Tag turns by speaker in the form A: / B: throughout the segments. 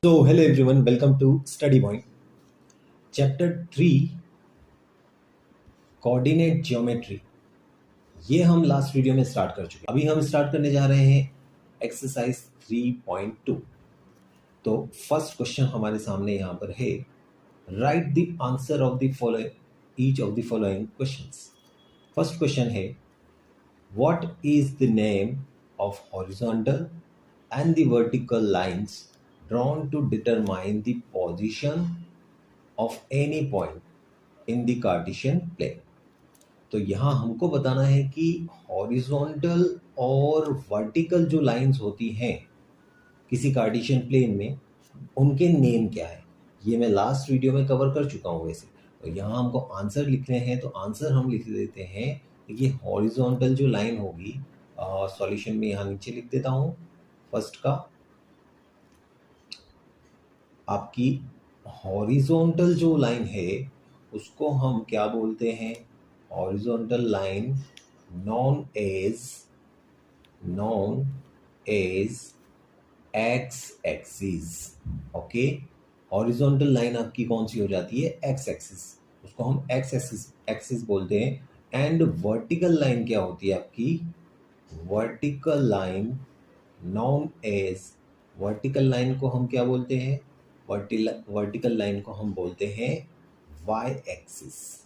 A: So, hello everyone, welcome to Study Point. Chapter 3 Coordinate Geometry. ये हम last video में start कर चुके हैं। अभी हम स्टार्ट करने जा रहे हैं एक्सरसाइज 3.2। तो फर्स्ट क्वेश्चन हमारे सामने यहाँ पर है, write the answer of the following each of the following questions. First question है, what is the name of horizontal and the vertical lines drawn to determine the position of any point in the Cartesian plane। तो यहाँ हमको बताना है कि horizontal और vertical जो lines होती हैं किसी कार्टेशियन प्लेन में, उनके नेम क्या है। ये मैं लास्ट वीडियो में कवर कर चुका हूँ वैसे। तो यहाँ हमको आंसर लिखने हैं, तो आंसर हम लिख देते हैं। ये हॉरिजॉन्टल जो लाइन होगी, सॉल्यूशन में यहाँ नीचे लिख देता हूँ। फर्स्ट का आपकी हॉरिजॉन्टल जो लाइन है उसको हम क्या बोलते हैं, horizontal line known as X axis. Okay, horizontal line आपकी कौन सी हो जाती है, एक्स एक्सिस, उसको हम एक्स एक्सिस बोलते हैं। एंड वर्टिकल लाइन क्या होती है आपकी, vertical line known as, vertical line को हम क्या बोलते हैं, वर्टिकल लाइन को हम बोलते हैं वाई एक्सिस।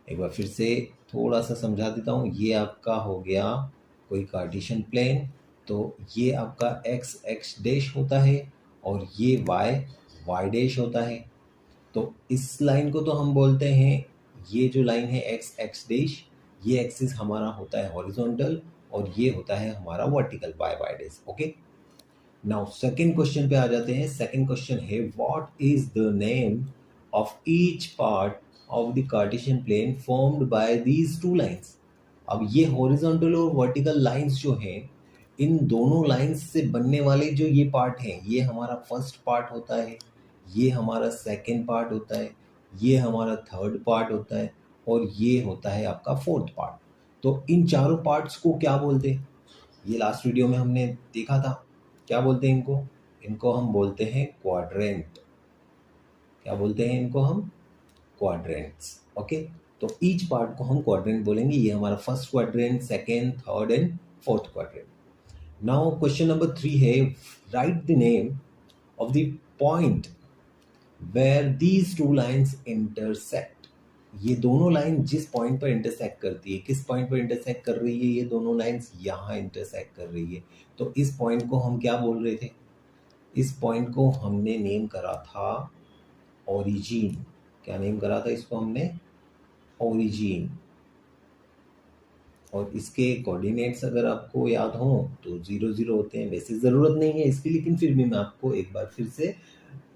A: एक बार फिर से थोड़ा सा समझा देता हूँ। ये आपका हो गया कोई कार्टेशियन प्लेन, तो ये आपका एक्स डैश होता है और ये वाई डैश होता है। तो इस लाइन को तो हम बोलते हैं, ये जो लाइन है एक्स डैश, ये एक्सिस हमारा होता है हॉरिजॉन्टल और ये होता है हमारा vertical Y dash. Okay, now second question पे आ जाते हैं। सेकंड क्वेश्चन है, what is the name of each part of the Cartesian plane formed by these two lines. अब ये हॉरिजॉन्टल और वर्टिकल लाइंस जो हैं, इन दोनों लाइंस से बनने वाले जो ये पार्ट हैं, ये हमारा फर्स्ट पार्ट होता है, ये हमारा सेकंड पार्ट होता है, ये हमारा थर्ड पार्ट होता है और ये होता है आपका फोर्थ पार्ट। तो इन चारों पार्ट्स को क्या बोलते हैं, ये लास्ट वीडियो में हमने देखा था। क्या बोलते हैं इनको हम बोलते हैं क्वाड्रेंट। क्या बोलते हैं इनको हम, क्वाड्रेंट्स। ओके, तो ईच पार्ट को हम क्वाड्रेंट बोलेंगे। ये हमारा first quadrant, second, third and fourth quadrant. Now question number 3 है, write the name of the point where these two lines intersect. ये दोनों लाइन जिस पॉइंट पर इंटरसेक्ट करती है, किस पॉइंट पर इंटरसेक्ट कर रही है, ये दोनों लाइंस यहाँ इंटरसेक्ट कर रही है। तो इस पॉइंट को हम क्या बोल रहे थे, इस पॉइंट को हमने नेम करा था ओरिजिन। क्या नेम करा था इसको हमने, ओरिजिन। और इसके कोऑर्डिनेट्स अगर आपको याद हो तो 0 0 होते हैं। वैसे ज़रूरत नहीं है इसकी, लेकिन फिर भी मैं आपको एक बार फिर से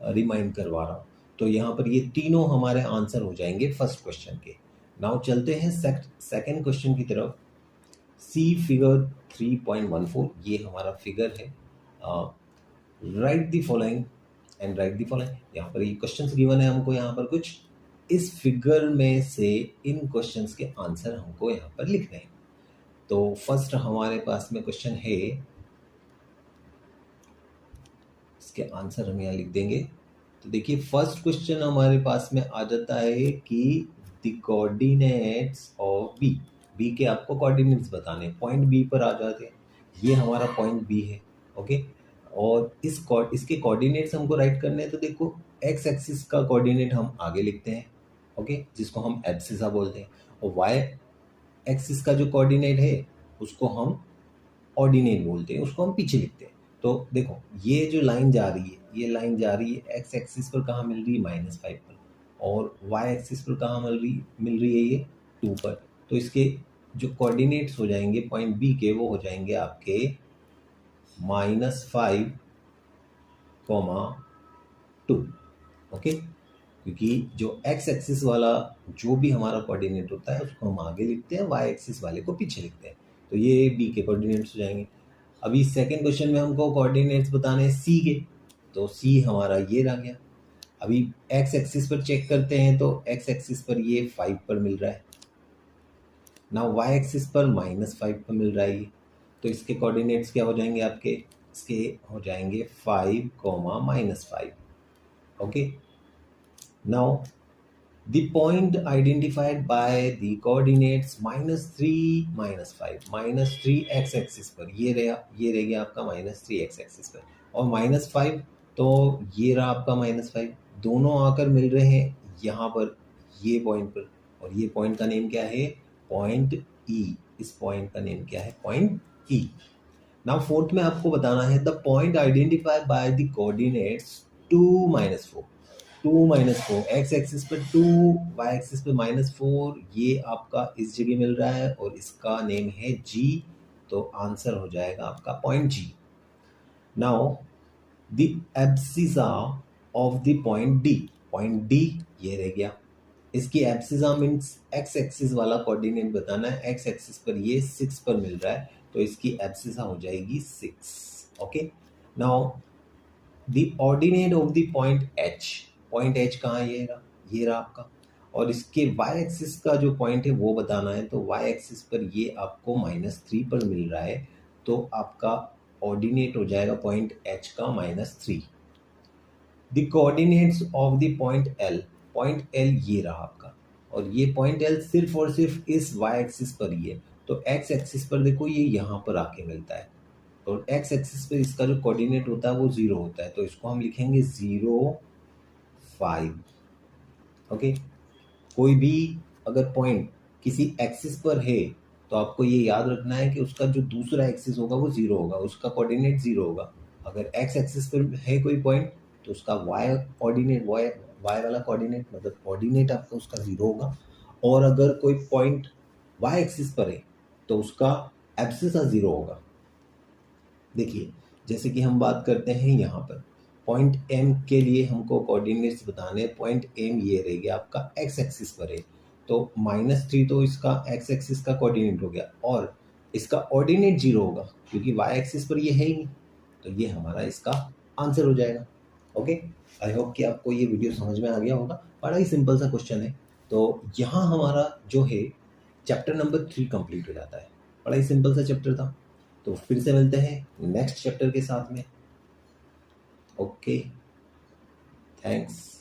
A: रिमाइंड करवा रहा हूँ। तो यहाँ पर ये तीनों हमारे आंसर हो जाएंगे फर्स्ट क्वेश्चन के। नाउ चलते हैं सेकंड क्वेश्चन की तरफ। सी फिगर 3.14, ये हमारा फिगर है। Write the following and right the following. यहाँ पर ये क्वेश्चंस गिवन है हमको, यहाँ पर कुछ इस फिगर में से इन क्वेश्चंस के आंसर हमको यहाँ पर लिखने हैं। तो फर्स्ट हमारे पास में क्वेश्चन है, इसके आंसर हम यहाँ लिख देंगे। तो देखिए फर्स्ट क्वेश्चन हमारे पास में आ जाता है कि द कोऑर्डिनेट्स ऑफ बी के आपको कोऑर्डिनेट्स बताने, पॉइंट बी पर आ जाते हैं। ये हमारा पॉइंट बी है। ओके, और इसके कोऑर्डिनेट्स हमको राइट करने हैं। तो देखो एक्स एक्सिस का कोऑर्डिनेट हम आगे लिखते हैं, ओके, जिसको हम एब्सिसा बोलते हैं। और वाई एक्सिस का जो कोऑर्डिनेट है उसको हम ऑर्डिनेट बोलते हैं, उसको हम पीछे लिखते हैं। तो देखो ये जो लाइन जा रही है, ये लाइन जा रही है एक्स एक्सिस पर कहाँ मिल रही है, -5 पर, और वाई एक्सिस पर कहाँ मिल रही है ये 2 पर। तो इसके जो कोऑर्डिनेट्स हो जाएंगे पॉइंट बी के, वो हो जाएंगे आपके -5, 2। ओके, क्योंकि जो एक्स एक्सिस वाला जो भी हमारा कोऑर्डिनेट होता है उसको हम आगे लिखते हैं, वाई एक्सिस वाले को पीछे लिखते हैं। तो ये बी के कोऑर्डिनेट्स हो जाएंगे। अभी सेकंड क्वेश्चन में हमको कोऑर्डिनेट्स बताने हैं सी के, तो सी हमारा ये रह गया। अभी एक्स एक्सिस पर चेक करते हैं, तो एक्स एक्सिस पर ये 5 पर मिल रहा है ना, वाई एक्सिस पर -5 पर मिल रहा है ये। तो इसके कोऑर्डिनेट्स क्या हो जाएंगे आपके इसके हो जाएंगे 5, -5. Okay, now the point identified by the coordinates -3, -5, -3 x axis पर, ये रह गया आपका -3 एक्स एक्सिस पर, और -5 तो ये रहा आपका -5, दोनों आकर मिल रहे हैं यहाँ पर ये पॉइंट पर, और ये पॉइंट का नेम क्या है? पॉइंट ई. इस पॉइंट का नेम क्या है? पॉइंट ई. नाउ फोर्थ में आपको बताना है the point identified by the coordinates 2, -4. 2, -4 x axis पर 2, वाई एक्सिस पर -4, ये आपका इस जगह मिल रहा है और इसका नेम है जी. तो आंसर हो जाएगा आपका point G. Now the abscissa of the point D. Point D ये रह गया. इसकी एब्सिसा मीन्स एक्स एक्सिस वाला कोऑर्डिनेट बताना है. एक्स एक्सिस पर ये 6 पर मिल रहा है, तो इसकी एब्सिसा हो जाएगी 6. Okay, now the ordinate of the point H. Point H कहाँ है? ये रहा आपका, और इसके वाई एक्सिस का जो पॉइंट है वो बताना है. तो वाई एक्सिस पर ये आपको -3 पर मिल रहा है, तो आपका ऑर्डिनेट हो जाएगा पॉइंट एच का -3. The coordinates of the point L. Point L ये रहा आपका, और ये पॉइंट एल सिर्फ और सिर्फ इस वाई एक्सिस पर ही है. तो एक्स एक्सिस पर देखो ये यहाँ पर आके मिलता है, तो एक्स एक्सिस पर इसका जो कोऑर्डिनेट होता है वो 0 होता है, तो इसको हम लिखेंगे 0, 5. ओके, कोई भी अगर पॉइंट किसी एक्सिस पर है तो आपको ये याद रखना है कि उसका जो दूसरा एक्सिस होगा वो 0 होगा, उसका कोऑर्डिनेट 0 होगा. अगर एक्स एक्सिस पर है कोई पॉइंट तो उसका वाई कोऑर्डिनेट, वाई वाला कोऑर्डिनेट मतलब कोऑर्डिनेट आपका उसका 0 होगा. और अगर कोई पॉइंट वाई एक्सिस पर है तो उसका एब्सिसा 0 होगा. देखिए, जैसे कि हम बात करते हैं यहाँ पर पॉइंट एम के लिए हमको कोऑर्डिनेट्स बताने. पॉइंट एम ये रह गया आपका एक्स एक्सिस पर है, तो -3 तो इसका एक्स एक्सिस का कोऑर्डिनेट हो गया, और इसका ऑर्डिनेट 0 होगा क्योंकि वाई एक्सिस पर ये है ही नहीं, तो ये हमारा इसका आंसर हो जाएगा. ओके, आई होप कि आपको ये वीडियो समझ में आ गया होगा. बड़ा ही सिंपल सा क्वेश्चन है. तो यहाँ हमारा जो है चैप्टर नंबर 3 कंप्लीट हो जाता है. बड़ा ही सिंपल सा चैप्टर था. तो फिर से मिलते हैं नेक्स्ट चैप्टर के साथ में. Okay, thanks.